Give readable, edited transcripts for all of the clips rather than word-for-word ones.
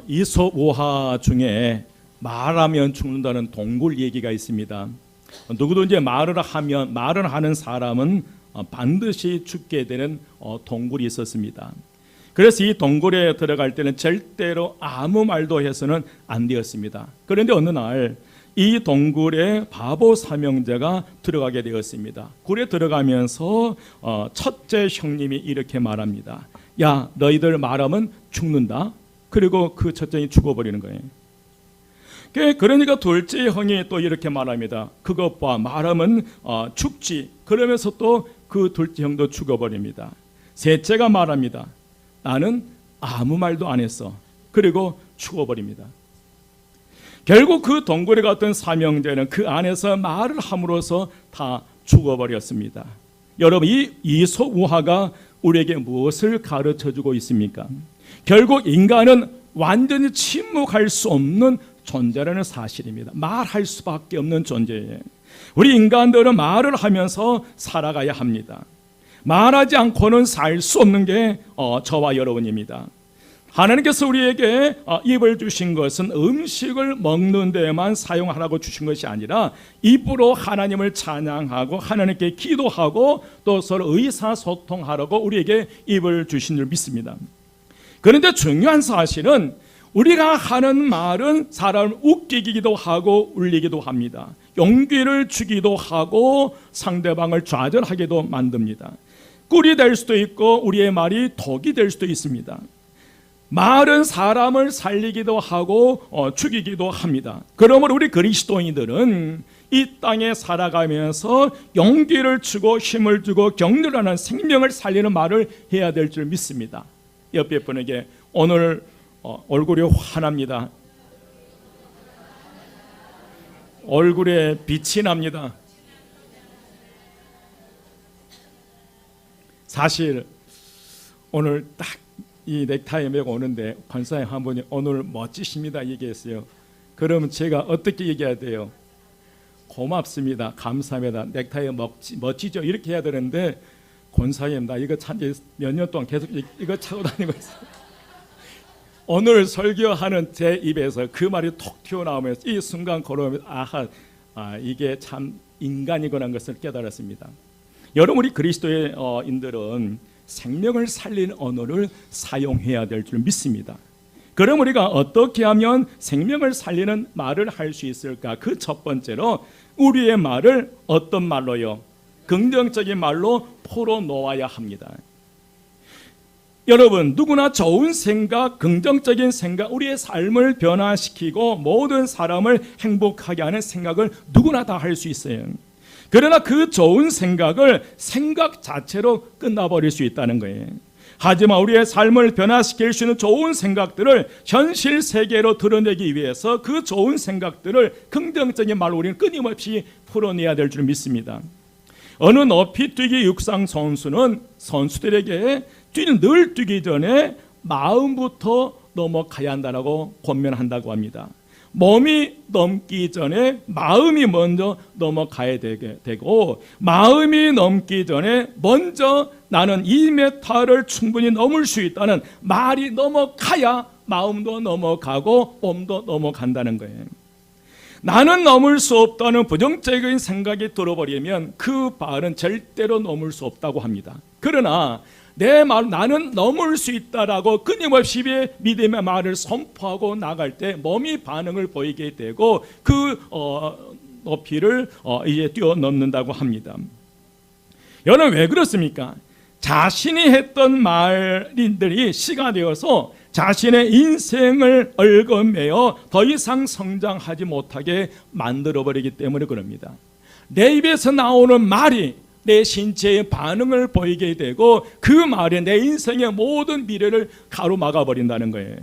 이솝우화 중에 말하면 죽는다는 동굴 얘기가 있습니다. 누구든지 말을 하는 사람은 반드시 죽게 되는 동굴이 있었습니다. 그래서 이 동굴에 들어갈 때는 절대로 아무 말도 해서는 안 되었습니다. 그런데 어느 날 이 동굴에 바보 사명자가 들어가게 되었습니다. 굴에 들어가면서 첫째 형님이 이렇게 말합니다. 야, 너희들 말하면 죽는다. 그리고 그 첫째 형이 죽어버리는 거예요. 그러니까 둘째 형이 또 이렇게 말합니다. 그것 봐, 말하면 죽지. 그러면서 또 그 둘째 형도 죽어버립니다. 셋째가 말합니다. 나는 아무 말도 안 했어. 그리고 죽어버립니다. 결국 그 동굴에 갔던 사명자는 그 안에서 말을 함으로써 다 죽어버렸습니다. 여러분, 이 이솝우화가 우리에게 무엇을 가르쳐주고 있습니까? 결국 인간은 완전히 침묵할 수 없는 존재라는 사실입니다. 말할 수밖에 없는 존재예요. 우리 인간들은 말을 하면서 살아가야 합니다. 말하지 않고는 살 수 없는 게 저와 여러분입니다. 하나님께서 우리에게 입을 주신 것은 음식을 먹는 데만 사용하라고 주신 것이 아니라 입으로 하나님을 찬양하고 하나님께 기도하고 또 서로 의사소통하라고 우리에게 입을 주신 줄 믿습니다. 그런데 중요한 사실은 우리가 하는 말은 사람을 웃기기도 하고 울리기도 합니다. 용기를 주기도 하고 상대방을 좌절하게도 만듭니다. 꿀이 될 수도 있고 우리의 말이 독이 될 수도 있습니다. 말은 사람을 살리기도 하고 죽이기도 합니다. 그러므로 우리 그리스도인들은 이 땅에 살아가면서 용기를 주고 힘을 주고 격려하는 생명을 살리는 말을 해야 될 줄 믿습니다. 옆에 분에게 오늘 얼굴이 환합니다. 얼굴에 빛이 납니다. 사실 오늘 딱 이 넥타이 메고 오는데 관사님 한 분이 오늘 멋지십니다 얘기했어요. 그러면 제가 어떻게 얘기해야 돼요? 고맙습니다. 감사합니다. 넥타이 멋지죠? 이렇게 해야 되는데 권사님 나 이거 참 몇 년 동안 계속 이거 차고 다니고 있어요. 오늘 설교하는 제 입에서 그 말이 톡 튀어나오면서 이 순간 걸어오면서 이게 참 인간이구나 하는 것을 깨달았습니다. 여러분, 우리 그리스도인들은 생명을 살리는 언어를 사용해야 될 줄 믿습니다. 그럼 우리가 어떻게 하면 생명을 살리는 말을 할 수 있을까? 그 첫 번째로 우리의 말을 어떤 말로요? 긍정적인 말로 풀어놓아야 합니다. 여러분, 누구나 좋은 생각, 긍정적인 생각, 우리의 삶을 변화시키고 모든 사람을 행복하게 하는 생각을 누구나 다 할 수 있어요. 그러나 그 좋은 생각을 생각 자체로 끝나버릴 수 있다는 거예요. 하지만 우리의 삶을 변화시킬 수 있는 좋은 생각들을 현실 세계로 드러내기 위해서 그 좋은 생각들을 긍정적인 말로 우리는 끊임없이 풀어내야 될 줄 믿습니다. 어느 높이뛰기 육상 선수는 선수들에게 늘 뛰기 전에 마음부터 넘어가야 한다고 권면한다고 합니다. 몸이 넘기 전에 마음이 먼저 넘어가야 되고 마음이 넘기 전에 먼저 나는 2m를 충분히 넘을 수 있다는 말이 넘어가야 마음도 넘어가고 몸도 넘어간다는 거예요. 나는 넘을 수 없다는 부정적인 생각이 들어버리면 그 발은 절대로 넘을 수 없다고 합니다. 그러나 내 말, 나는 넘을 수 있다라고 끊임없이 믿음의 말을 선포하고 나갈 때 몸이 반응을 보이게 되고 그 높이를 이제 뛰어넘는다고 합니다. 여러분, 왜 그렇습니까? 자신이 했던 말들이 시가 되어서 자신의 인생을 얽어매어 더 이상 성장하지 못하게 만들어버리기 때문에 그럽니다. 내 입에서 나오는 말이 내 신체의 반응을 보이게 되고 그 말에 내 인생의 모든 미래를 가로막아 버린다는 거예요.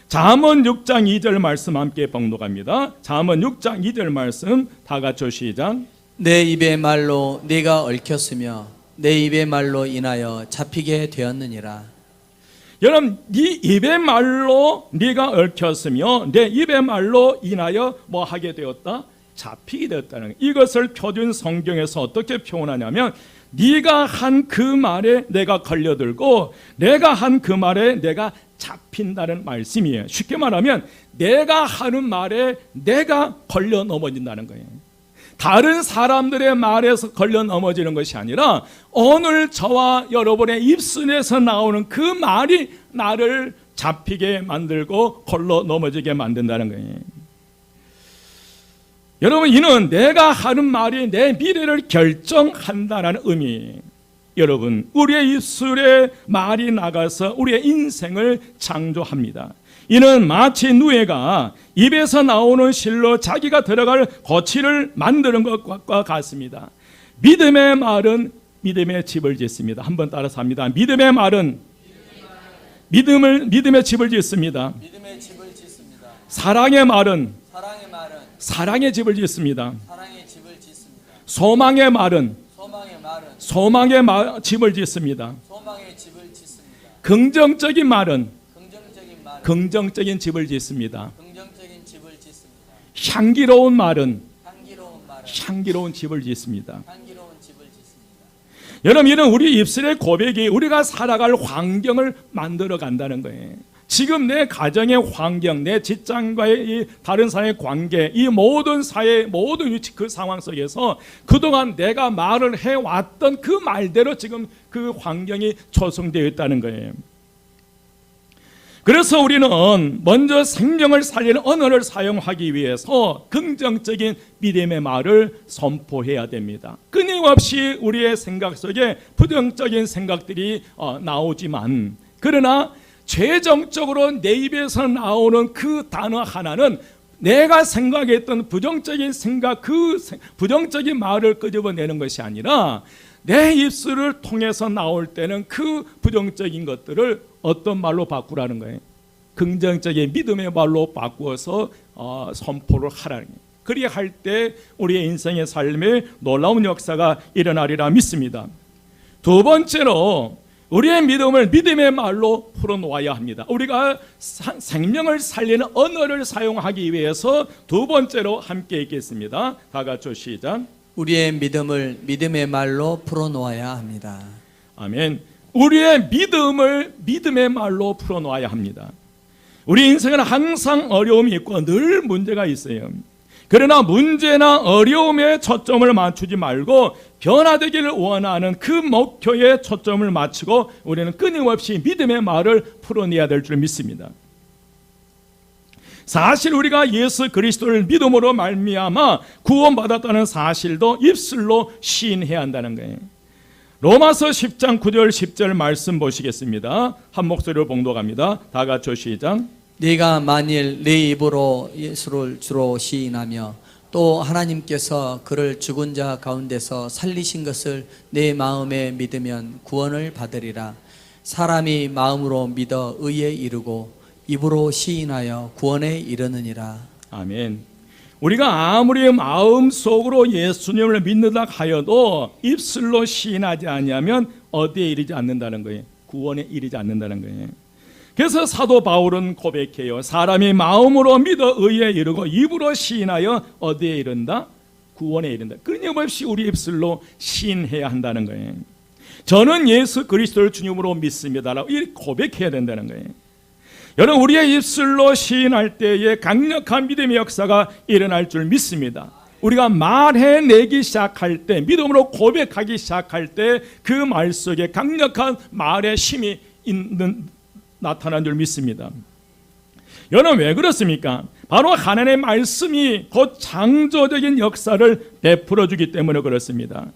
잠언 6장 2절 말씀 함께 봉독합니다. 잠언 6장 2절 말씀 다 같이 시작. 내 입의 말로 네가 얽혔으며 내 입의 말로 인하여 잡히게 되었느니라. 여러분, 네 입의 말로 네가 얽혔으며 내 입의 말로 인하여 뭐 하게 되었다? 잡히게 되었다는 거예요. 이것을 표준 성경에서 어떻게 표현하냐면 네가 한 그 말에 내가 걸려들고 내가 한 그 말에 내가 잡힌다는 말씀이에요. 쉽게 말하면 내가 하는 말에 내가 걸려 넘어진다는 거예요. 다른 사람들의 말에서 걸려 넘어지는 것이 아니라 오늘 저와 여러분의 입술에서 나오는 그 말이 나를 잡히게 만들고 걸러 넘어지게 만든다는 거예요. 여러분, 이는 내가 하는 말이 내 미래를 결정한다는 의미. 여러분, 우리의 입술에 말이 나가서 우리의 인생을 창조합니다. 이는 마치 누에가 입에서 나오는 실로 자기가 들어갈 거취를 만드는 것과 같습니다. 믿음의 말은 믿음의 집을 짓습니다. 한번 따라서 합니다. 믿음의 말은 믿음의 집을 짓습니다. 믿음의 집을 짓습니다. 사랑의 말은 사랑의 말은 사랑의 집을 짓습니다. 사랑의 집을 짓습니다. 소망의 말은 소망의 말은 소망의 집을 짓습니다. 소망의 집을 짓습니다. 긍정적인 말은 긍정적인 말은 긍정적인 집을 짓습니다. 긍정적인 집을 짓습니다. 향기로운 말은 향기로운 말은 향기로운 집을 짓습니다. 향기로운 집을 짓습니다. 여러분, 이는 우리 입술의 고백이 우리가 살아갈 환경을 만들어 간다는 거예요. 지금 내 가정의 환경, 내 직장과의 이 다른 사회의 관계, 이 모든 사회의 모든 위치, 그 상황 속에서 그동안 내가 말을 해왔던 그 말대로 지금 그 환경이 조성되어 있다는 거예요. 그래서 우리는 먼저 생명을 살리는 언어를 사용하기 위해서 긍정적인 믿음의 말을 선포해야 됩니다. 끊임없이 우리의 생각 속에 부정적인 생각들이 나오지만, 그러나 최종적으로 내 입에서 나오는 그 단어 하나는 내가 생각했던 부정적인 생각, 그 부정적인 말을 끄집어내는 것이 아니라 내 입술을 통해서 나올 때는 그 부정적인 것들을 어떤 말로 바꾸라는 거예요. 긍정적인 믿음의 말로 바꾸어서 선포를 하라는 거예요. 그리할 때 우리의 인생의 삶에 놀라운 역사가 일어나리라 믿습니다. 두 번째로 우리의 믿음을 믿음의 말로 풀어놓아야 합니다. 우리가 생명을 살리는 언어를 사용하기 위해서 두 번째로 함께 읽겠습니다. 다 같이 시작. 우리의 믿음을 믿음의 말로 풀어놓아야 합니다. 아멘. 우리의 믿음을 믿음의 말로 풀어놓아야 합니다. 우리 인생은 항상 어려움이 있고 늘 문제가 있어요. 그러나 문제나 어려움에 초점을 맞추지 말고 변화되기를 원하는 그 목표에 초점을 맞추고 우리는 끊임없이 믿음의 말을 풀어내야 될 줄 믿습니다. 사실 우리가 예수 그리스도를 믿음으로 말미암아 구원받았다는 사실도 입술로 시인해야 한다는 거예요. 로마서 10장 9절 10절 말씀 보시겠습니다. 한 목소리로 봉독합니다. 다 같이 시작. 네가 만일 네 입으로 예수를 주로 시인하며 또 하나님께서 그를 죽은 자 가운데서 살리신 것을 내 마음에 믿으면 구원을 받으리라. 사람이 마음으로 믿어 의에 이르고 입으로 시인하여 구원에 이르느니라. 아멘. 우리가 아무리 마음속으로 예수님을 믿는다 하여도 입술로 시인하지 않으면 어디에 이르지 않는다는 거예요. 구원에 이르지 않는다는 거예요. 그래서 사도 바울은 고백해요. 사람이 마음으로 믿어 의에 이르고 입으로 시인하여 어디에 이른다? 구원에 이른다. 끊임없이 우리 입술로 시인해야 한다는 거예요. 저는 예수 그리스도를 주님으로 믿습니다라고 이렇게 고백해야 된다는 거예요. 여러분, 우리의 입술로 시인할 때에 강력한 믿음의 역사가 일어날 줄 믿습니다. 우리가 말해내기 시작할 때, 믿음으로 고백하기 시작할 때 그 말 속에 강력한 말의 힘이 나타난 줄 믿습니다. 여러분, 왜 그렇습니까? 바로 하나님의 말씀이 곧 창조적인 역사를 베풀어 주기 때문에 그렇습니다.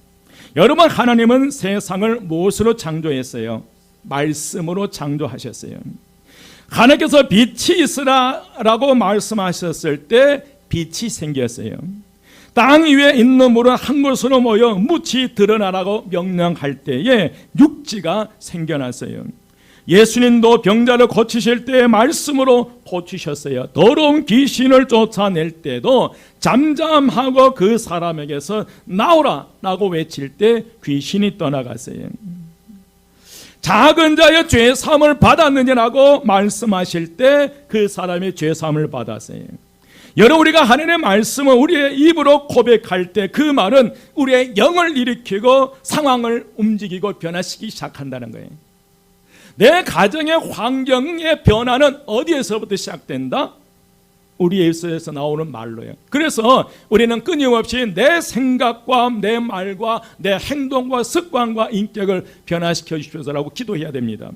여러분, 하나님은 세상을 무엇으로 창조했어요? 말씀으로 창조하셨어요. 하나님께서 빛이 있으라라고 말씀하셨을 때 빛이 생겼어요. 땅 위에 있는 물은 한 곳으로 모여 묻히 드러나라고 명령할 때에 육지가 생겨났어요. 예수님도 병자를 고치실 때의 말씀으로 고치셨어요. 더러운 귀신을 쫓아낼 때도 잠잠하고 그 사람에게서 나오라 라고 외칠 때 귀신이 떠나갔어요. 작은 자의 죄사함을 받았느냐라고 말씀하실 때 그 사람이 죄사함을 받았어요. 여러분, 우리가 하나님의 말씀을 우리의 입으로 고백할 때 그 말은 우리의 영을 일으키고 상황을 움직이고 변화시키기 시작한다는 거예요. 내 가정의 환경의 변화는 어디에서부터 시작된다? 우리의 입에서 나오는 말로요. 그래서 우리는 끊임없이 내 생각과 내 말과 내 행동과 습관과 인격을 변화시켜 주셔서라고 기도해야 됩니다.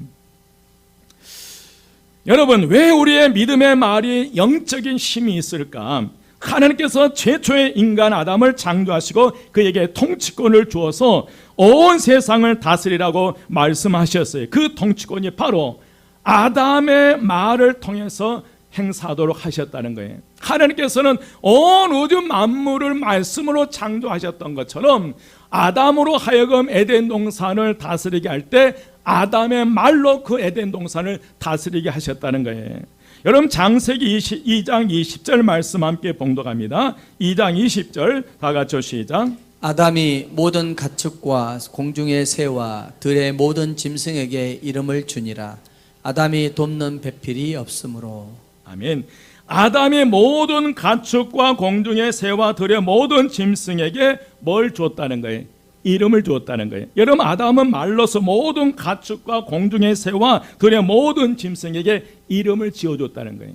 여러분, 왜 우리의 믿음의 말이 영적인 힘이 있을까? 하나님께서 최초의 인간 아담을 창조하시고 그에게 통치권을 주어서 온 세상을 다스리라고 말씀하셨어요. 그 통치권이 바로 아담의 말을 통해서 행사하도록 하셨다는 거예요. 하나님께서는 온 우주 만물을 말씀으로 창조하셨던 것처럼 아담으로 하여금 에덴 동산을 다스리게 할 때 아담의 말로 그 에덴 동산을 다스리게 하셨다는 거예요. 여러분, 창세기 2장 20절 말씀 함께 봉독합니다. 2장 20절 다 같이 시작. 아담이 모든 가축과 공중의 새와 들의 모든 짐승에게 이름을 주니라. 아담이 돕는 배필이 없으므로. 아멘. 아담이 모든 가축과 공중의 새와 들의 모든 짐승에게 뭘 줬다는 거예요? 이름을 주었다는 거예요. 여러분, 아담은 말로서 모든 가축과 공중의 새와 들의 모든 짐승에게 이름을 지어줬다는 거예요.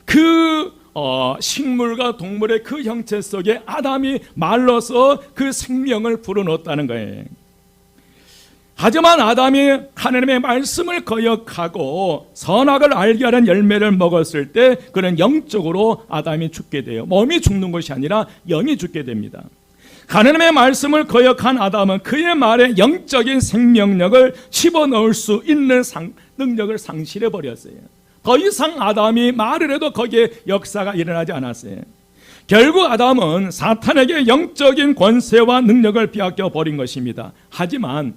그 식물과 동물의 그 형체 속에 아담이 말로서 그 생명을 불어넣었다는 거예요. 하지만 아담이 하나님의 말씀을 거역하고 선악을 알게 하는 열매를 먹었을 때 그는 영적으로 아담이 죽게 돼요. 몸이 죽는 것이 아니라 영이 죽게 됩니다. 하나님의 말씀을 거역한 아담은 그의 말에 영적인 생명력을 집어넣을 수 있는 능력을 상실해 버렸어요. 더 이상 아담이 말을 해도 거기에 역사가 일어나지 않았어요. 결국 아담은 사탄에게 영적인 권세와 능력을 빼앗겨 버린 것입니다. 하지만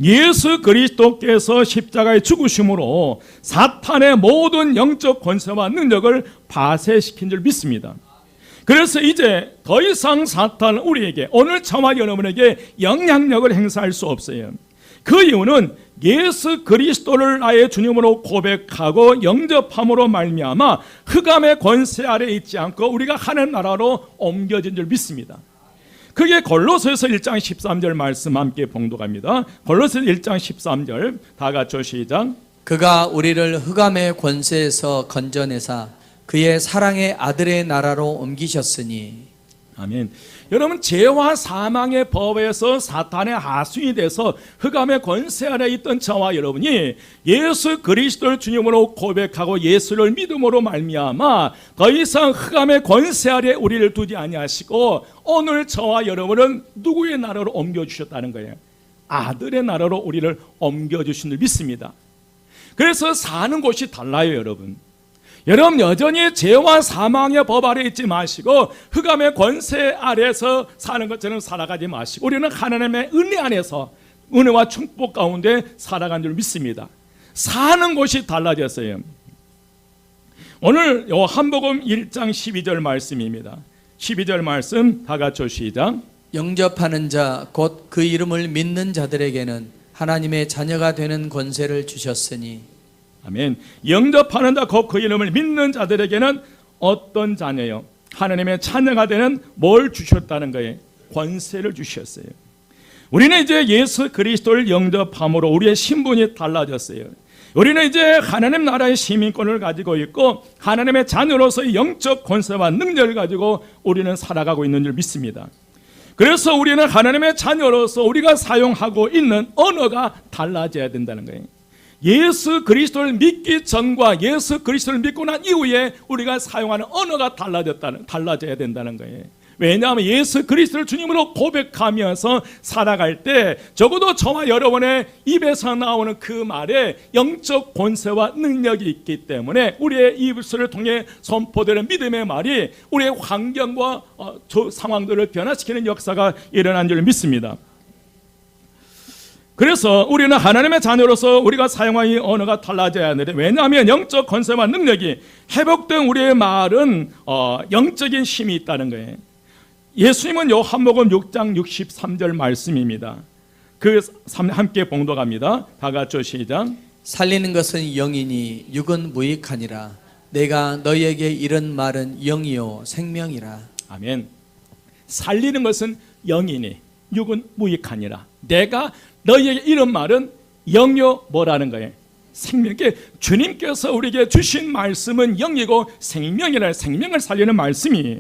예수 그리스도께서 십자가에 죽으심으로 사탄의 모든 영적 권세와 능력을 파쇄시킨 줄 믿습니다. 그래서 이제 더 이상 사탄은 우리에게, 오늘 저와 여러분에게 영향력을 행사할 수 없어요. 그 이유는 예수 그리스도를 나의 주님으로 고백하고 영접함으로 말미암아 흑암의 권세 아래 있지 않고 우리가 하나님 나라로 옮겨진 줄 믿습니다. 그게 골로새서 1장 13절 말씀 함께 봉독합니다. 골로새서 1장 13절 다 같이 시작. 그가 우리를 흑암의 권세에서 건져내사 그의 사랑의 아들의 나라로 옮기셨으니. 아멘. 여러분, 죄와 사망의 법에서 사탄의 하수인이 돼서 흑암의 권세 아래 있던 저와 여러분이 예수 그리스도를 주님으로 고백하고 예수를 믿음으로 말미암아 더 이상 흑암의 권세 아래 우리를 두지 아니하시고 오늘 저와 여러분은 누구의 나라로 옮겨주셨다는 거예요? 아들의 나라로 우리를 옮겨주신 줄 믿습니다. 그래서 사는 곳이 달라요, 여러분. 여러분, 여전히 죄와 사망의 법 아래 있지 마시고 흑암의 권세 아래서 사는 것처럼 살아가지 마시고 우리는 하나님의 은혜 안에서 은혜와 축복 가운데 살아간 줄 믿습니다. 사는 곳이 달라졌어요. 오늘 요한복음 1장 12절 말씀입니다. 12절 말씀 다 같이 시작. 영접하는 자 곧 그 이름을 믿는 자들에게는 하나님의 자녀가 되는 권세를 주셨으니. 아멘. 영접하는 자 곧 그 이름을 믿는 자들에게는 어떤 자녀요? 하나님의 자녀가 되는 뭘 주셨다는 거예요? 권세를 주셨어요. 우리는 이제 예수 그리스도를 영접함으로 우리의 신분이 달라졌어요. 우리는 이제 하나님 나라의 시민권을 가지고 있고 하나님의 자녀로서의 영적 권세와 능력을 가지고 우리는 살아가고 있는 줄 믿습니다. 그래서 우리는 하나님의 자녀로서 우리가 사용하고 있는 언어가 달라져야 된다는 거예요. 예수 그리스도를 믿기 전과 예수 그리스도를 믿고 난 이후에 우리가 사용하는 언어가 달라져야 된다는 거예요. 왜냐하면 예수 그리스도를 주님으로 고백하면서 살아갈 때 적어도 저와 여러분의 입에서 나오는 그 말에 영적 권세와 능력이 있기 때문에 우리의 입술을 통해 선포되는 믿음의 말이 우리의 환경과 상황들을 변화시키는 역사가 일어난 줄 믿습니다. 그래서 우리는 하나님의 자녀로서 우리가 사용하는 이 언어가 달라져야 하는데, 왜냐하면 영적 권세와 능력이 회복된 우리의 말은 영적인 힘이 있다는 거예요. 예수님은 요한복음 6장 63절 말씀입니다. 그 함께 봉독합니다. 다 같이 시작. 살리는 것은 영이니 육은 무익하니라. 내가 너희에게 이런 말은 영이요 생명이라. 아멘. 살리는 것은 영이니 육은 무익하니라. 내가 너희에게 이런 말은 영요 뭐라는 거예요? 생명께 주님께서 우리에게 주신 말씀은 영이고 생명이라. 생명을 살리는 말씀이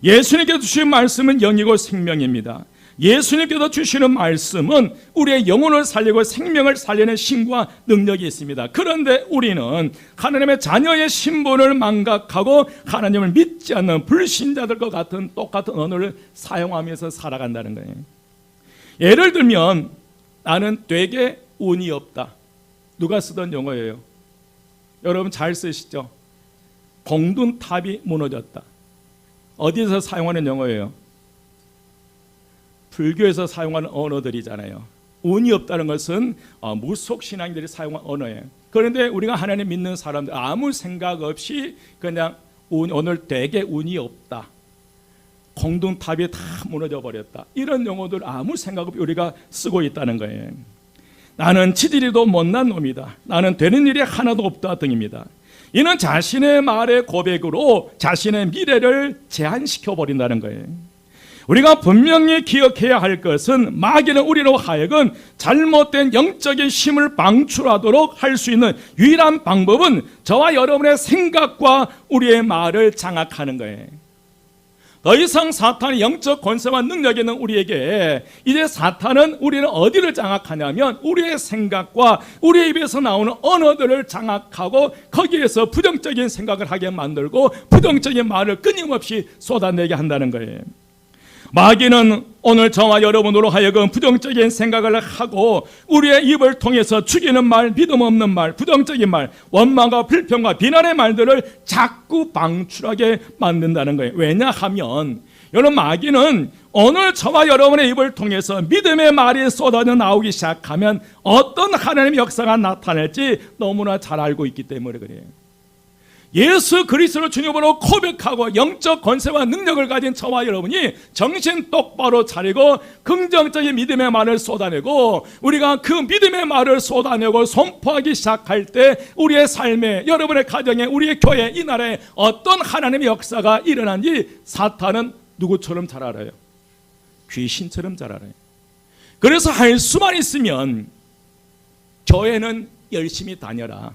예수님께서 주신 말씀은 영이고 생명입니다. 예수님께서 주시는 말씀은 우리의 영혼을 살리고 생명을 살리는 힘과 능력이 있습니다. 그런데 우리는 하나님의 자녀의 신분을 망각하고 하나님을 믿지 않는 불신자들과 같은 똑같은 언어를 사용하면서 살아간다는 거예요. 예를 들면 나는 되게 운이 없다. 누가 쓰던 용어예요? 여러분 잘 쓰시죠? 공든탑이 무너졌다. 어디서 사용하는 용어예요? 불교에서 사용하는 언어들이잖아요. 운이 없다는 것은 무속 신앙인들이 사용한 언어예요. 그런데 우리가 하나님 믿는 사람들 아무 생각 없이 그냥 오늘 되게 운이 없다. 공든탑이 다 무너져 버렸다. 이런 용어들 아무 생각 없이 우리가 쓰고 있다는 거예요. 나는 치질이도 못난 놈이다. 나는 되는 일이 하나도 없다 등입니다. 이는 자신의 말의 고백으로 자신의 미래를 제한시켜 버린다는 거예요. 우리가 분명히 기억해야 할 것은 마귀는 우리로 하여금 잘못된 영적인 힘을 방출하도록 할 수 있는 유일한 방법은 저와 여러분의 생각과 우리의 말을 장악하는 거예요. 더 이상 사탄의 영적 권세와 능력이 있는 우리에게 이제 사탄은 우리는 어디를 장악하냐면 우리의 생각과 우리의 입에서 나오는 언어들을 장악하고 거기에서 부정적인 생각을 하게 만들고 부정적인 말을 끊임없이 쏟아내게 한다는 거예요. 마귀는 오늘 저와 여러분으로 하여금 부정적인 생각을 하고 우리의 입을 통해서 죽이는 말, 믿음 없는 말, 부정적인 말, 원망과 불평과 비난의 말들을 자꾸 방출하게 만든다는 거예요. 왜냐하면 여러분 마귀는 오늘 저와 여러분의 입을 통해서 믿음의 말이 쏟아져 나오기 시작하면 어떤 하나님의 역사가 나타날지 너무나 잘 알고 있기 때문에 그래요. 예수 그리스도를 주님으로 고백하고 영적 권세와 능력을 가진 저와 여러분이 정신 똑바로 차리고 긍정적인 믿음의 말을 쏟아내고 우리가 그 믿음의 말을 쏟아내고 선포하기 시작할 때 우리의 삶에, 여러분의 가정에, 우리의 교회, 이 나라에 어떤 하나님의 역사가 일어난지 사탄은 누구처럼 잘 알아요? 귀신처럼 잘 알아요. 그래서 할 수만 있으면 교회는 열심히 다녀라.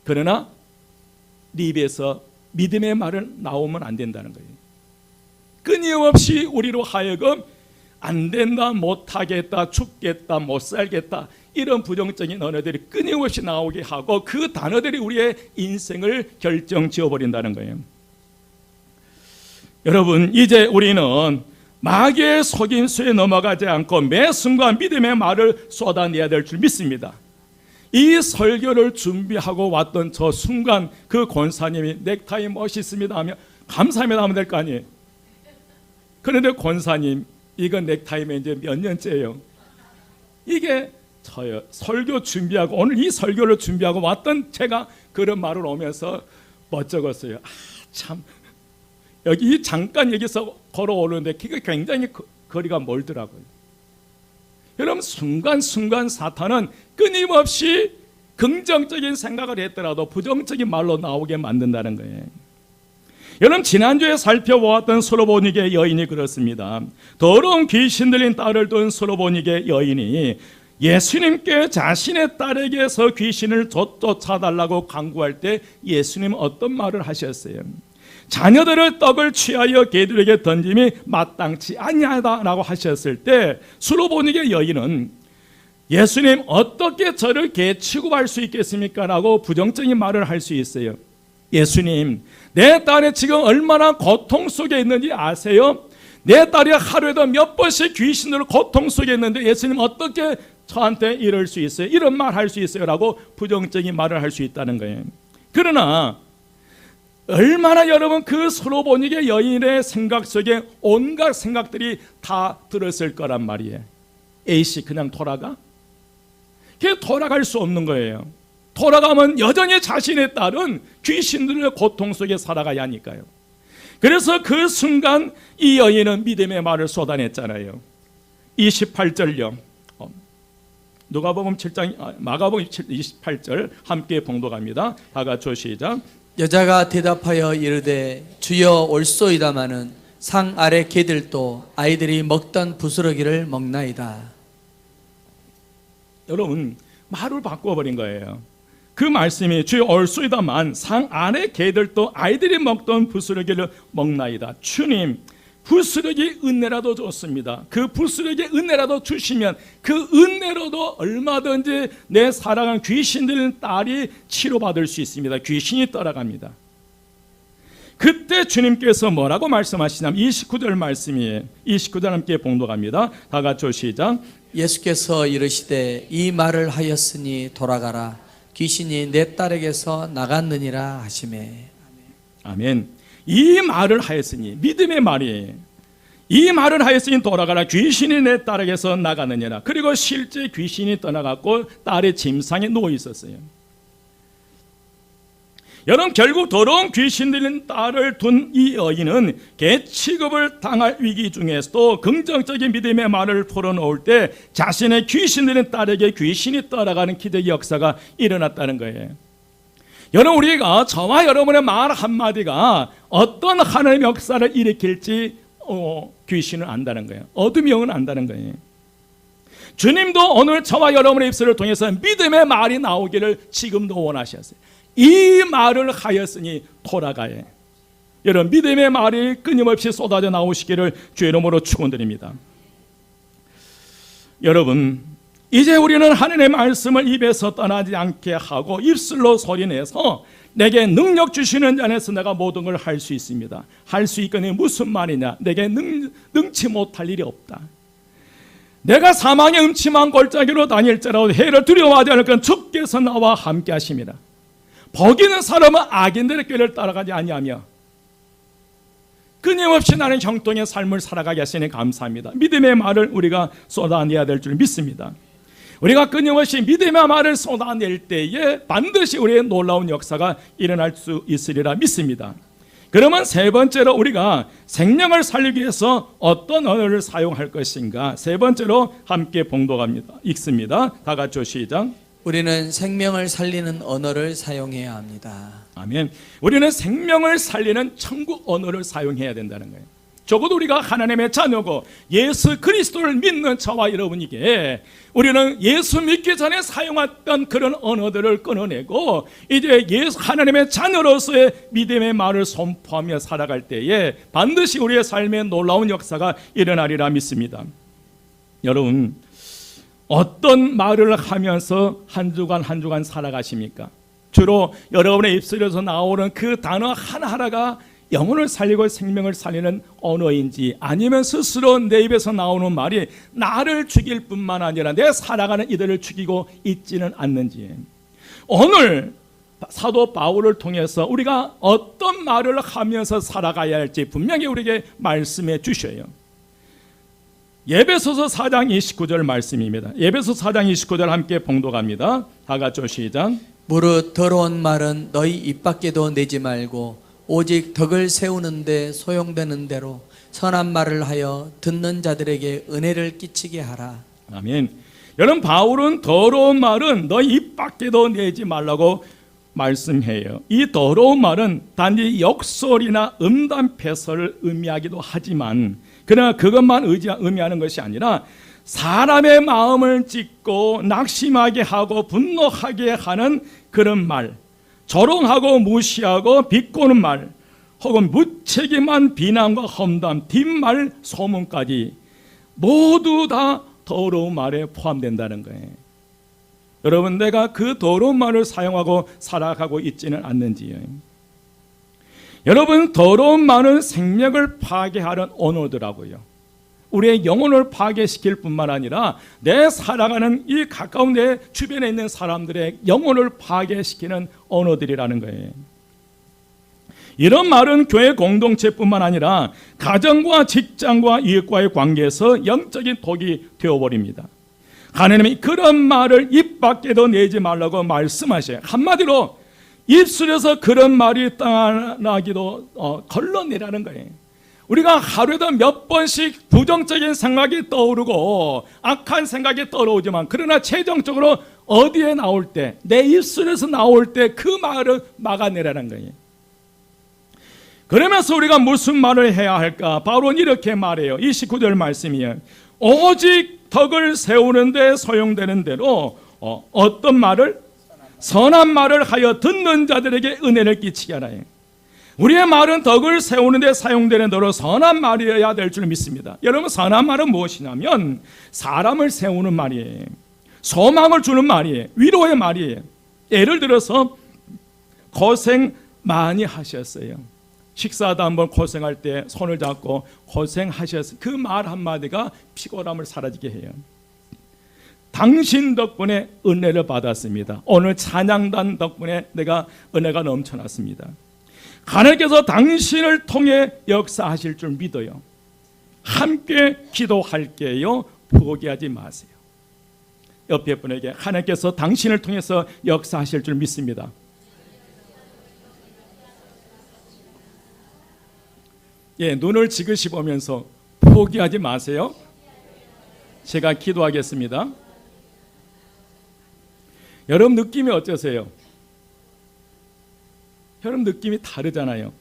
그러나 네 입에서 믿음의 말을 나오면 안 된다는 거예요. 끊임없이 우리로 하여금 안 된다, 못하겠다, 죽겠다, 못 살겠다 이런 부정적인 언어들이 끊임없이 나오게 하고 그 단어들이 우리의 인생을 결정지어버린다는 거예요. 여러분 이제 우리는 마귀의 속임수에 넘어가지 않고 매 순간 믿음의 말을 쏟아내야 될 줄 믿습니다. 이 설교를 준비하고 왔던 저 순간 그 권사님이 넥타이 멋있습니다 하면 감사합니다 하면 될 거 아니에요. 그런데 권사님 이거 넥타이면 이제 몇 년째예요. 이게 저요 설교 준비하고 오늘 이 설교를 준비하고 왔던 제가 그런 말을 오면서 멋쩍었어요. 참 여기 잠깐 여기서 걸어오는데 그게 굉장히 거리가 멀더라고요. 여러분 순간순간 사탄은 끊임없이 긍정적인 생각을 했더라도 부정적인 말로 나오게 만든다는 거예요. 여러분 지난주에 살펴보았던 솔로몬에게 여인이 그렇습니다. 더러운 귀신 들린 딸을 둔 솔로몬에게 여인이 예수님께 자신의 딸에게서 귀신을 쫓아달라고 간구할 때 예수님 어떤 말을 하셨어요? 자녀들을 떡을 취하여 개들에게 던짐이 마땅치 아니하다라고 하셨을 때 솔로몬에게 여인은 예수님 어떻게 저를 개 취급할 수 있겠습니까? 라고 부정적인 말을 할 수 있어요. 예수님 내 딸이 지금 얼마나 고통 속에 있는지 아세요? 내 딸이 하루에도 몇 번씩 귀신으로 고통 속에 있는데 예수님 어떻게 저한테 이럴 수 있어요? 이런 말 할 수 있어요? 라고 부정적인 말을 할 수 있다는 거예요. 그러나 얼마나 여러분 그 솔로몬에게 여인의 생각 속에 온갖 생각들이 다 들었을 거란 말이에요. A씨 그냥 돌아가? 그게 돌아갈 수 없는 거예요. 돌아가면 여전히 자신의 딸은 귀신들의 고통 속에 살아가야 하니까요. 그래서 그 순간 이 여인은 믿음의 말을 쏟아냈잖아요. 28절요. 누가복음 7장 마가복음 28절 함께 봉독합니다. 다 같이 시작. 여자가 대답하여 이르되 주여 올소이다마는 상 아래 개들도 아이들이 먹던 부스러기를 먹나이다. 여러분, 말을 바꿔버린 거예요. 그 말씀이 주여 올소이다만 상 아래 개들도 아이들이 먹던 부스러기를 먹나이다. 주님, 부스러기 은혜라도 좋습니다. 그 부스러기 은혜라도 주시면 그 은혜로도 얼마든지 내 사랑하는 귀신들 딸이 치료받을 수 있습니다. 귀신이 떠나갑니다. 그때 주님께서 뭐라고 말씀하시냐면 29절 말씀이에요. 29절 함께 봉독합니다. 다 같이 시작. 예수께서 이르시되 이 말을 하였으니 돌아가라. 귀신이 내 딸에게서 나갔느니라 하시매. 아멘. 이 말을 하였으니, 믿음의 말이에요. 이 말을 하였으니 돌아가라. 귀신이 내 딸에게서 나가느니라. 그리고 실제 귀신이 떠나갔고 딸의 침상에 누워 있었어요. 여러분, 결국 더러운 귀신 들린 딸을 둔 이 여인은 개 취급을 당할 위기 중에서도 긍정적인 믿음의 말을 풀어놓을 때 자신의 귀신 들린 딸에게 귀신이 떠나가는 기적의 역사가 일어났다는 거예요. 여러분, 우리가 저와 여러분의 말 한마디가 어떤 하나님의 역사를 일으킬지 귀신은 안다는 거예요. 어둠의 영은 안다는 거예요. 주님도 오늘 저와 여러분의 입술을 통해서 믿음의 말이 나오기를 지금도 원하셨어요. 이 말을 하였으니 돌아가에. 여러분, 믿음의 말이 끊임없이 쏟아져 나오시기를 주의 이름으로 축원드립니다. 여러분, 이제 우리는 하나님의 말씀을 입에서 떠나지 않게 하고 입술로 소리내서 내게 능력 주시는 자 안에서 내가 모든 걸 할 수 있습니다. 할 수 있거니 무슨 말이냐? 내게 능치 못할 일이 없다. 내가 사망의 음침한 골짜기로 다닐지라도 해를 두려워하지 않을 건 주께서 나와 함께 하심이라. 복 있는 사람은 악인들의 꾀를 따라가지 아니하며 끊임없이 나는 형통의 삶을 살아가게 하시니 감사합니다. 믿음의 말을 우리가 쏟아내야 될 줄 믿습니다. 우리가 끊임없이 믿음의 말을 쏟아낼 때에 반드시 우리의 놀라운 역사가 일어날 수 있으리라 믿습니다. 그러면 세 번째로 우리가 생명을 살리기 위해서 어떤 언어를 사용할 것인가? 세 번째로 함께 봉독합니다. 읽습니다. 다 같이 시작. 우리는 생명을 살리는 언어를 사용해야 합니다. 아멘. 우리는 생명을 살리는 천국 언어를 사용해야 된다는 거예요. 적어도 우리가 하나님의 자녀고 예수 그리스도를 믿는 저와 여러분에게 우리는 예수 믿기 전에 사용했던 그런 언어들을 끊어내고 이제 하나님의 자녀로서의 믿음의 말을 선포하며 살아갈 때에 반드시 우리의 삶에 놀라운 역사가 일어나리라 믿습니다. 여러분, 어떤 말을 하면서 한 주간 한 주간 살아가십니까? 주로 여러분의 입술에서 나오는 그 단어 하나하나가 영혼을 살리고 생명을 살리는 언어인지 아니면 스스로 내 입에서 나오는 말이 나를 죽일 뿐만 아니라 내 살아가는 이들을 죽이고 있지는 않는지, 오늘 사도 바울을 통해서 우리가 어떤 말을 하면서 살아가야 할지 분명히 우리에게 말씀해 주셔요. 예배소서 4장 29절 말씀입니다. 예배소서 4장 29절 함께 봉독합니다. 다 같이 시작. 무릇 더러운 말은 너희 입 밖에도 내지 말고 오직 덕을 세우는데 소용되는 대로 선한 말을 하여 듣는 자들에게 은혜를 끼치게 하라. 아멘. 여러분, 바울은 더러운 말은 너희 입 밖에도 내지 말라고 말씀해요. 이 더러운 말은 단지 역설이나 음담 패설을 의미하기도 하지만 그러나 그것만 의미하는 것이 아니라 사람의 마음을 찢고 낙심하게 하고 분노하게 하는 그런 말, 조롱하고 무시하고 비꼬는 말, 혹은 무책임한 비난과 험담, 뒷말, 소문까지 모두 다 더러운 말에 포함된다는 거예요. 여러분, 내가 그 더러운 말을 사용하고 살아가고 있지는 않는지요? 여러분, 더러운 말은 생명을 파괴하는 언어더라고요. 우리의 영혼을 파괴시킬 뿐만 아니라 내 살아가는 이 가까운 내 주변에 있는 사람들의 영혼을 파괴시키는 언어들이라는 거예요. 이런 말은 교회 공동체뿐만 아니라 가정과 직장과 이웃과의 관계에서 영적인 독이 되어버립니다. 하나님이 그런 말을 입 밖에도 내지 말라고 말씀하셔요. 한마디로 입술에서 그런 말이 떠나기도 걸러내라는 거예요. 우리가 하루에도 몇 번씩 부정적인 생각이 떠오르고 악한 생각이 떠오르지만 그러나 최종적으로 어디에 나올 때, 내 입술에서 나올 때 그 말을 막아내라는 거예요. 그러면서 우리가 무슨 말을 해야 할까? 바울은 이렇게 말해요. 29절 말씀이에요. 오직 덕을 세우는데 소용되는 대로 어떤 말을? 선한 말을 하여 듣는 자들에게 은혜를 끼치게 하라. 우리의 말은 덕을 세우는 데 사용되는 대로 선한 말이어야 될 줄 믿습니다. 여러분, 선한 말은 무엇이냐면 사람을 세우는 말이에요. 소망을 주는 말이에요. 위로의 말이에요. 예를 들어서 고생 많이 하셨어요. 식사하다 한번 고생할 때 손을 잡고 고생하셨어요. 그 말 한마디가 피곤함을 사라지게 해요. 당신 덕분에 은혜를 받았습니다. 오늘 찬양단 덕분에 내가 은혜가 넘쳐났습니다. 하나님께서 당신을 통해 역사하실 줄 믿어요. 함께 기도할게요. 포기하지 마세요. 옆에 분에게 하나님께서 당신을 통해서 역사하실 줄 믿습니다. 예, 눈을 지그시 보면서 포기하지 마세요. 제가 기도하겠습니다. 여러분 느낌이 어떠세요? 여러분 느낌이 다르잖아요.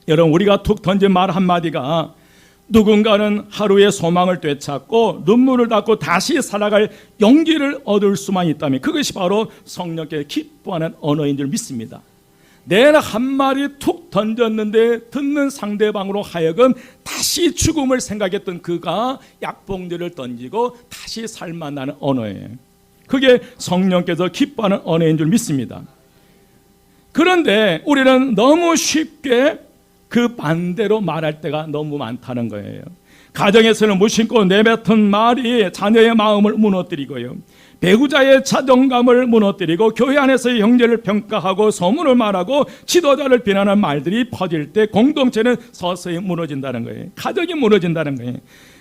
여러분 우리가 툭 던진 말 한마디가 누군가는 하루의 소망을 되찾고 눈물을 닦고 다시 살아갈 용기를 얻을 수만 있다면 그것이 바로 성령께 기뻐하는 언어인 줄 믿습니다. 내 한 말이 툭 던졌는데 듣는 상대방으로 하여금 다시 죽음을 생각했던 그가 약봉들을 던지고 다시 살만나는 언어예요. 그게 성령께서 기뻐하는 언어인 줄 믿습니다. 그런데 우리는 너무 쉽게 그 반대로 말할 때가 너무 많다는 거예요. 가정에서는 무심코 내뱉은 말이 자녀의 마음을 무너뜨리고요, 배우자의 자존감을 무너뜨리고 교회 안에서의 형제를 평가하고 소문을 말하고 지도자를 비난하는 말들이 퍼질 때 공동체는 서서히 무너진다는 거예요. 가정이 무너진다는 거예요.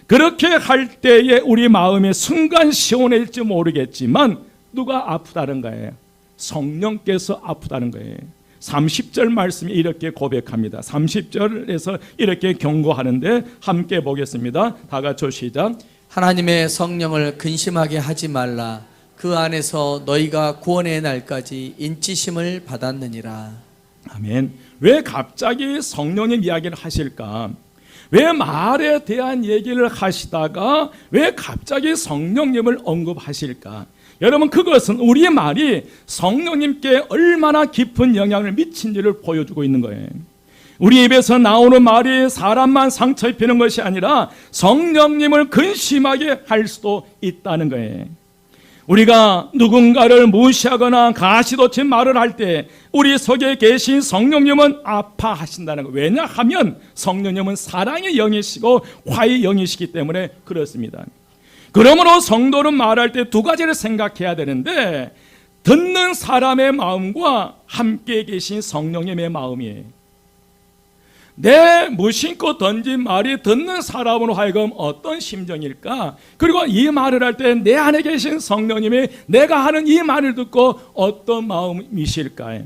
그렇게 할 때에 우리 마음이 순간 시원해질지 모르겠지만 누가 아프다는 거예요? 성령께서 아프다는 거예요. 30절 말씀이 이렇게 고백합니다. 30절에서 이렇게 경고하는데 함께 보겠습니다. 다 같이 시작. 하나님의 성령을 근심하게 하지 말라. 그 안에서 너희가 구원의 날까지 인치심을 받았느니라. 아멘. 왜 갑자기 성령님 이야기를 하실까? 왜 말에 대한 얘기를 하시다가 왜 갑자기 성령님을 언급하실까? 여러분 그것은 우리의 말이 성령님께 얼마나 깊은 영향을 미친지를 보여주고 있는 거예요. 우리 입에서 나오는 말이 사람만 상처 입히는 것이 아니라 성령님을 근심하게 할 수도 있다는 거예요. 우리가 누군가를 무시하거나 가시돋친 말을 할 때 우리 속에 계신 성령님은 아파하신다는 거예요. 왜냐하면 성령님은 사랑의 영이시고 화의 영이시기 때문에 그렇습니다. 그러므로 성도는 말할 때 두 가지를 생각해야 되는데 듣는 사람의 마음과 함께 계신 성령님의 마음이에요. 내 무심코 던진 말이 듣는 사람으로 하여금 어떤 심정일까? 그리고 이 말을 할 때 내 안에 계신 성령님이 내가 하는 이 말을 듣고 어떤 마음이실까요?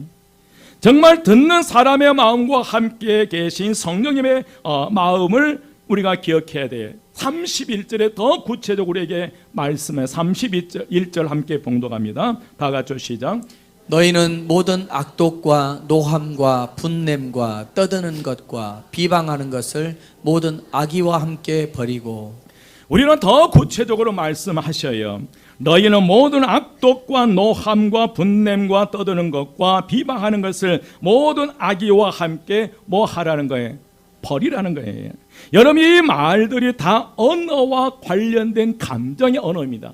정말 듣는 사람의 마음과 함께 계신 성령님의 마음을 우리가 기억해야 돼요. 31절에 더 구체적으로 우리에게 말씀해 31절 함께 봉독합니다. 다 같이 시작. 너희는 모든 악독과 노함과 분냄과 떠드는 것과 비방하는 것을 모든 악의와 함께 버리고. 우리는 더 구체적으로 말씀하셔요. 너희는 모든 악독과 노함과 분냄과 떠드는 것과 비방하는 것을 모든 악의와 함께 뭐 하라는 거예요? 버리라는 거예요. 여러분 이 말들이 다 언어와 관련된 감정의 언어입니다.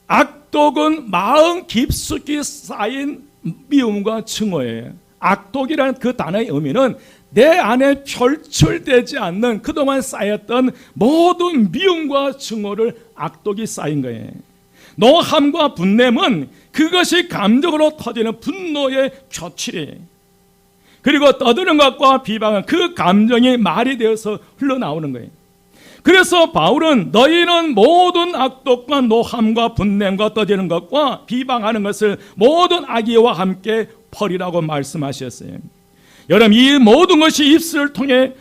악독은 마음 깊숙이 쌓인 미움과 증오예요. 악독이라는 그 단어의 의미는 내 안에 표출되지 않는 그동안 쌓였던 모든 미움과 증오를 악독이 쌓인 거예요. 노함과 분냄은 그것이 감정으로 터지는 분노의 표출이에요. 그리고 떠드는 것과 비방은 그 감정이 말이 되어서 흘러나오는 거예요. 그래서 바울은 너희는 모든 악독과 노함과 분냄과 떠드는 것과 비방하는 것을 모든 악의와 함께 버리라고 말씀하셨어요. 여러분 이 모든 것이 입술을 통해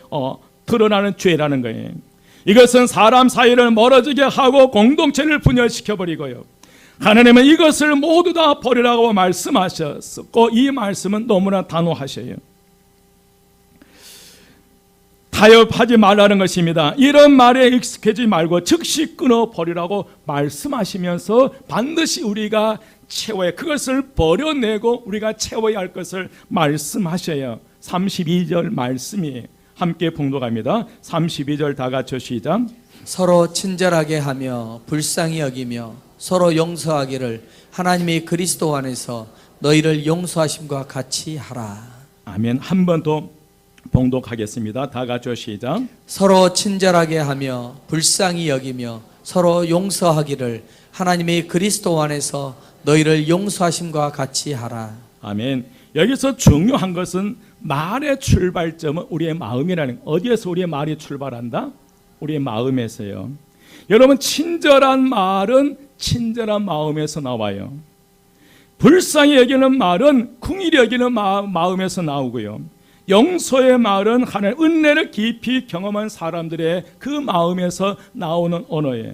드러나는 죄라는 거예요. 이것은 사람 사이를 멀어지게 하고 공동체를 분열시켜버리고요, 하나님은 이것을 모두 다 버리라고 말씀하셨고 이 말씀은 너무나 단호하셔요. 타협하지 말라는 것입니다. 이런 말에 익숙해지지 말고 즉시 끊어버리라고 말씀하시면서 반드시 우리가 채워야, 그것을 버려내고 우리가 채워야 할 것을 말씀하셔요. 32절 말씀이 함께 봉독합니다. 32절 다 같이 시작. 서로 친절하게 하며 불쌍히 여기며 서로 용서하기를 하나님이 그리스도 안에서 너희를 용서하심과 같이 하라. 아멘. 한 번 더 봉독하겠습니다. 다 같이 시작. 서로 친절하게 하며 불쌍히 여기며 서로 용서하기를 하나님이 그리스도 안에서 너희를 용서하심과 같이 하라. 아멘. 여기서 중요한 것은 말의 출발점은 우리의 마음이라는, 어디에서 우리의 말이 출발한다? 우리의 마음에서요. 여러분, 친절한 말은 친절한 마음에서 나와요. 불쌍히 여기는 말은 긍휼히 여기는 마음에서 나오고요. 용서의 말은 하나님의 은혜를 깊이 경험한 사람들의 그 마음에서 나오는 언어예요.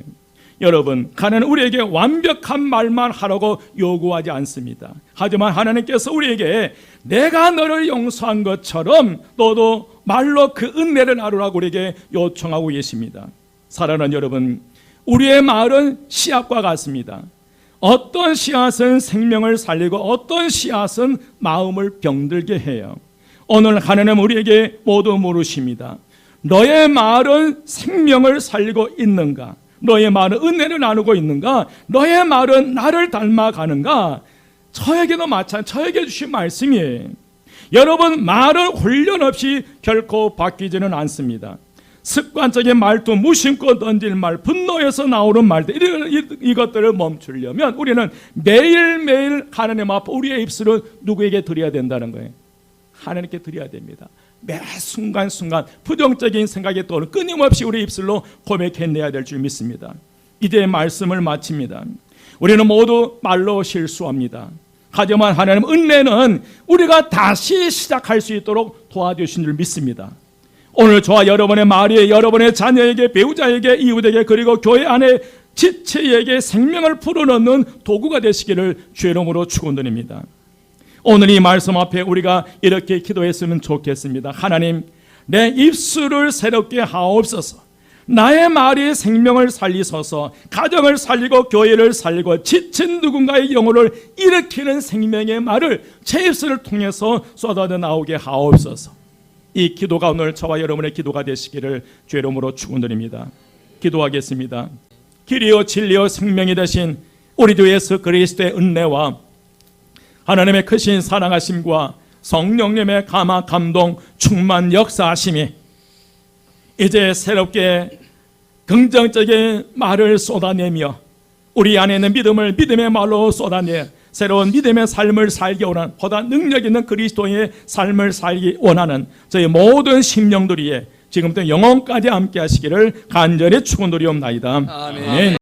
여러분, 하나님은 우리에게 완벽한 말만 하라고 요구하지 않습니다. 하지만 하나님께서 우리에게 내가 너를 용서한 것처럼 너도 말로 그 은혜를 나누라고 우리에게 요청하고 계십니다. 사랑하는 여러분, 우리의 말은 씨앗과 같습니다. 어떤 씨앗은 생명을 살리고 어떤 씨앗은 마음을 병들게 해요. 오늘 하나님 우리에게 모두 물으십니다. 너의 말은 생명을 살리고 있는가? 너의 말은 은혜를 나누고 있는가? 너의 말은 나를 닮아가는가? 저에게도 저에게 주신 말씀이에요. 여러분, 말은 훈련 없이 결코 바뀌지는 않습니다. 습관적인 말도, 무심코 던질 말, 분노에서 나오는 말들, 이것들을 멈추려면 우리는 매일매일 하나님 앞에 우리의 입술을 누구에게 드려야 된다는 거예요. 하나님께 드려야 됩니다. 매 순간순간 부정적인 생각이 떠오르는 끊임없이 우리 입술로 고백해내야 될 줄 믿습니다. 이제 말씀을 마칩니다. 우리는 모두 말로 실수합니다. 하지만 하나님 은혜는 우리가 다시 시작할 수 있도록 도와주신 줄 믿습니다. 오늘 저와 여러분의 말이 여러분의 자녀에게, 배우자에게, 이웃에게, 그리고 교회 안에 지체에게 생명을 불어넣는 도구가 되시기를 주의 이름으로 축원드립니다. 오늘 이 말씀 앞에 우리가 이렇게 기도했으면 좋겠습니다. 하나님, 내 입술을 새롭게 하옵소서. 나의 말이 생명을 살리소서. 가정을 살리고 교회를 살리고 지친 누군가의 영혼을 일으키는 생명의 말을 제 입술을 통해서 쏟아져 나오게 하옵소서. 이 기도가 오늘 저와 여러분의 기도가 되시기를 주의 이름으로 축원드립니다. 기도하겠습니다. 길이요 진리요 생명이 되신 우리 주 예수 그리스도의 은혜와 하나님의 크신 사랑하심과 성령님의 감화 감동 충만 역사하심이 이제 새롭게 긍정적인 말을 쏟아내며 우리 안에 있는 믿음의 말로 쏟아내 새로운 믿음의 삶을 살기 원하는, 보다 능력 있는 그리스도의 삶을 살기 원하는 저희 모든 심령들이 지금부터 영혼까지 함께 하시기를 간절히 축원드리옵나이다. 아멘. 아멘.